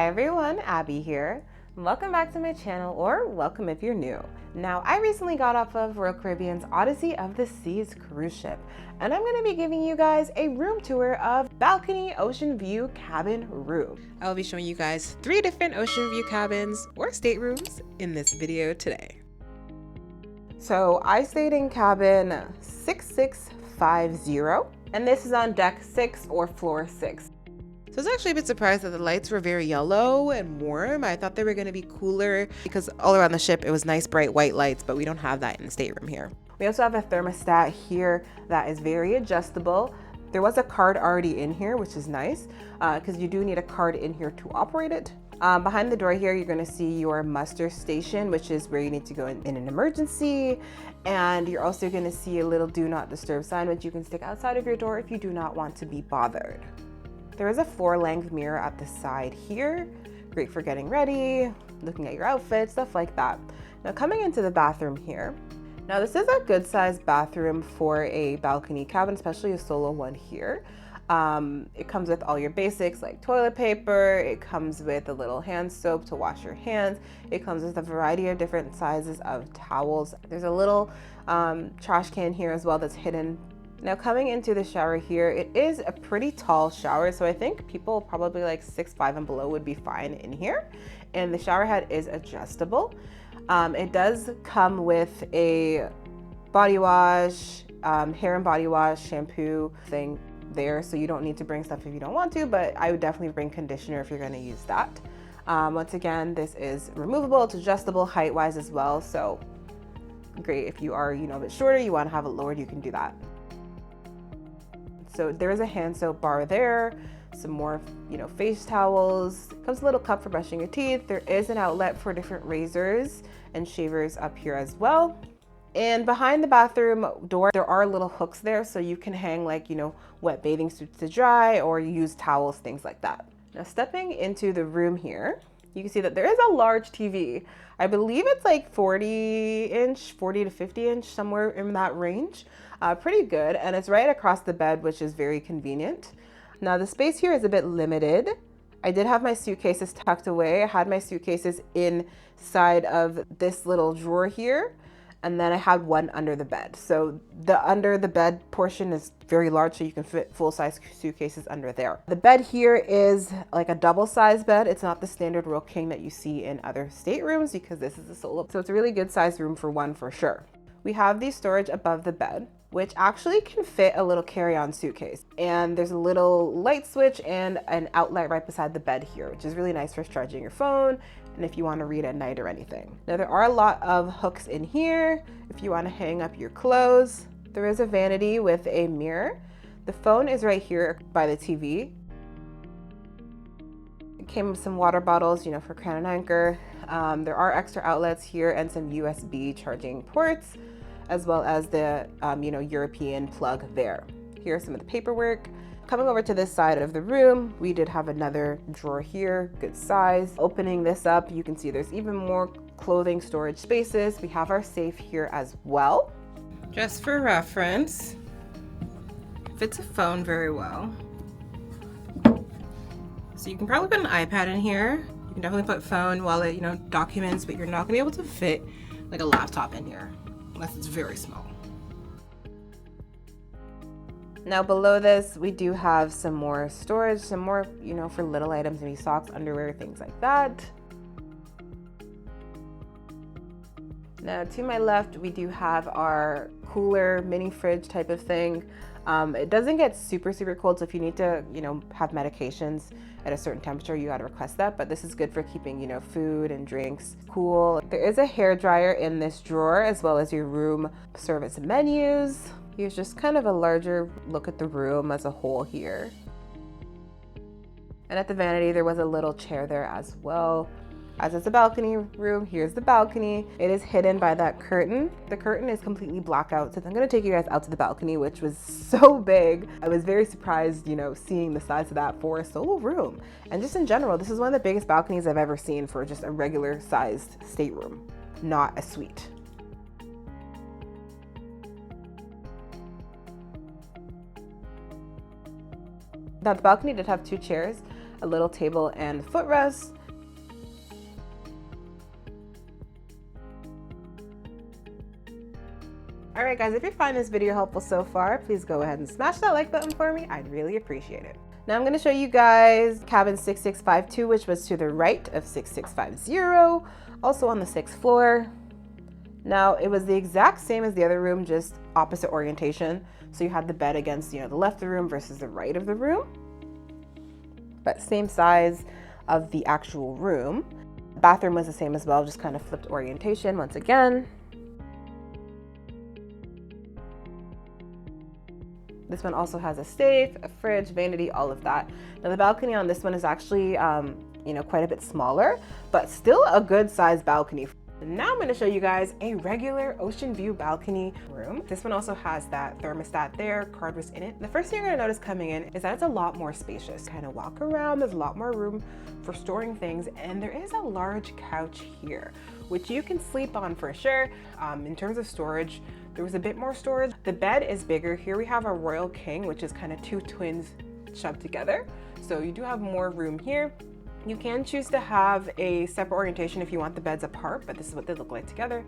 Hi everyone, Abby here. Welcome back to my channel, or welcome if you're new. Now, I recently got off of Royal Caribbean's Odyssey of the Seas cruise ship, and I'm going to be giving you guys a room tour of balcony ocean view cabin room. I will be showing you guys 3 different ocean view cabins or staterooms in this video today. So I stayed in cabin 6650, and this is on deck 6 or floor 6. So I was actually a bit surprised that the lights were very yellow and warm. I thought they were going to be cooler because all around the ship it was nice bright white lights, but we don't have that in the stateroom here. We also have a thermostat here that is very adjustable. There was a card already in here, which is nice because you do need a card in here to operate it. Behind the door here, you're going to see your muster station, which is where you need to go in an emergency. And you're also going to see a little do not disturb sign, which you can stick outside of your door if you do not want to be bothered. There is a floor-length mirror at the side here. Great for getting ready, looking at your outfit, stuff like that. Now coming into the bathroom here. Now this is a good sized bathroom for a balcony cabin, especially a solo one here. It comes with all your basics like toilet paper. It comes with a little hand soap to wash your hands. It comes with a variety of different sizes of towels. There's a little trash can here as well that's hidden. Now coming into the shower here, it is a pretty tall shower, so I think people probably like 6'5" and below would be fine in here. And the shower head is adjustable. It does come with a body wash, hair and body wash, shampoo thing there, so you don't need to bring stuff if you don't want to, but I would definitely bring conditioner if you're going to use that. Once again, this is removable, it's adjustable height-wise as well, so great if you are, a bit shorter, you want to have it lowered, you can do that. So there is a hand soap bar there, some more, face towels. Comes a little cup for brushing your teeth. There is an outlet for different razors and shavers up here as well. And behind the bathroom door, there are little hooks there, so you can hang wet bathing suits to dry or use towels, things like that. Now stepping into the room here, you can see that there is a large TV. I believe it's like 40 to 50 inch, somewhere in that range. Pretty good, and it's right across the bed, which is very convenient. Now the space here is a bit limited. I did have my suitcases tucked away. I had my suitcases inside of this little drawer here, and then I had one under the bed. So the under the bed portion is very large, so you can fit full-size suitcases under there. The bed here is like a double-size bed. It's not the standard Royal King that you see in other staterooms because this is a solo. So it's a really good size room for one for sure. We have the storage above the bed, which actually can fit a little carry-on suitcase. And there's a little light switch and an outlet right beside the bed here, which is really nice for charging your phone and if you want to read at night or anything. Now there are a lot of hooks in here if you want to hang up your clothes. There is a vanity with a mirror. The phone is right here by the TV. It came with some water bottles, for Crown and Anchor. There are extra outlets here and some USB charging ports, as well as the European plug there. Here's some of the paperwork. Coming over to this side of the room, we did have another drawer here, good size. Opening this up, you can see there's even more clothing storage spaces. We have our safe here as well. Just for reference, fits a phone very well. So you can probably put an iPad in here. You can definitely put phone, wallet, documents, but you're not gonna be able to fit like a laptop in here, unless it's very small. Now below this, we do have some more storage, some more, for little items, maybe socks, underwear, things like that. Now to my left, we do have our cooler mini fridge type of thing. It doesn't get super cold, so if you need to, have medications at a certain temperature, you gotta request that, but this is good for keeping, food and drinks cool. There is a hair dryer in this drawer, as well as your room service menus. Here's just kind of a larger look at the room as a whole here. And at the vanity, there was a little chair there as well. As it's a balcony room, here's the balcony. It is hidden by that curtain. The curtain is completely blacked out, so I'm gonna take you guys out to the balcony, which was so big. I was very surprised, seeing the size of that for a solo room. And just in general, this is one of the biggest balconies I've ever seen for just a regular sized stateroom, not a suite. Now the balcony did have 2 chairs. a little table and footrest. Alright guys, if you're finding this video helpful so far, please go ahead and smash that like button for me. I'd really appreciate it. Now I'm going to show you guys cabin 6652, which was to the right of 6650, also on the 6th floor. Now it was the exact same as the other room, just opposite orientation. So you had the bed against, the left of the room versus the right of the room, but same size of the actual room. Bathroom was the same as well, just kind of flipped orientation once again. This one also has a safe, a fridge, vanity, all of that. Now the balcony on this one is actually, quite a bit smaller, but still a good sized balcony. Now I'm going to show you guys a regular ocean view balcony room. This one also has that thermostat there, card was in it. The first thing you're going to notice coming in is that it's a lot more spacious. Kind of walk around, there's a lot more room for storing things, and there is a large couch here, which you can sleep on for sure. In terms of storage, there was a bit more storage. The bed is bigger. Here we have a Royal King, which is kind of two twins shoved together. So you do have more room here. You can choose to have a separate orientation if you want the beds apart, but this is what they look like together.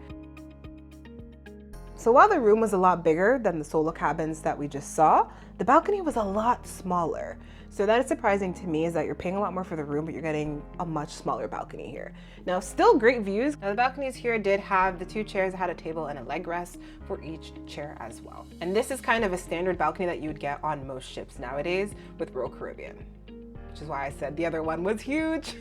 So while the room was a lot bigger than the solo cabins that we just saw, the balcony was a lot smaller. So that is surprising to me, is that you're paying a lot more for the room, but you're getting a much smaller balcony here. Now, still great views. Now the balconies here did have the 2 chairs, had a table and a leg rest for each chair as well. And this is kind of a standard balcony that you would get on most ships nowadays with Royal Caribbean, which is why I said the other one was huge.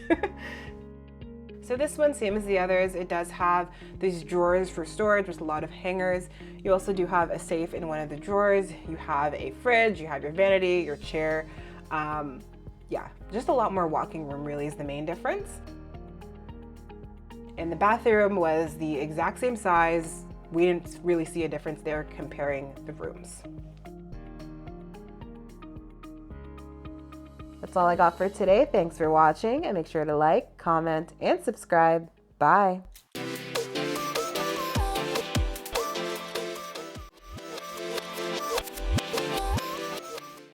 So this one, same as the others, it does have these drawers for storage with a lot of hangers. You also do have a safe in one of the drawers. You have a fridge, you have your vanity, your chair. Yeah, just a lot more walking room really is the main difference. And the bathroom was the exact same size. We didn't really see a difference there comparing the rooms. That's all I got for today. Thanks for watching, and make sure to like, comment, and subscribe. Bye.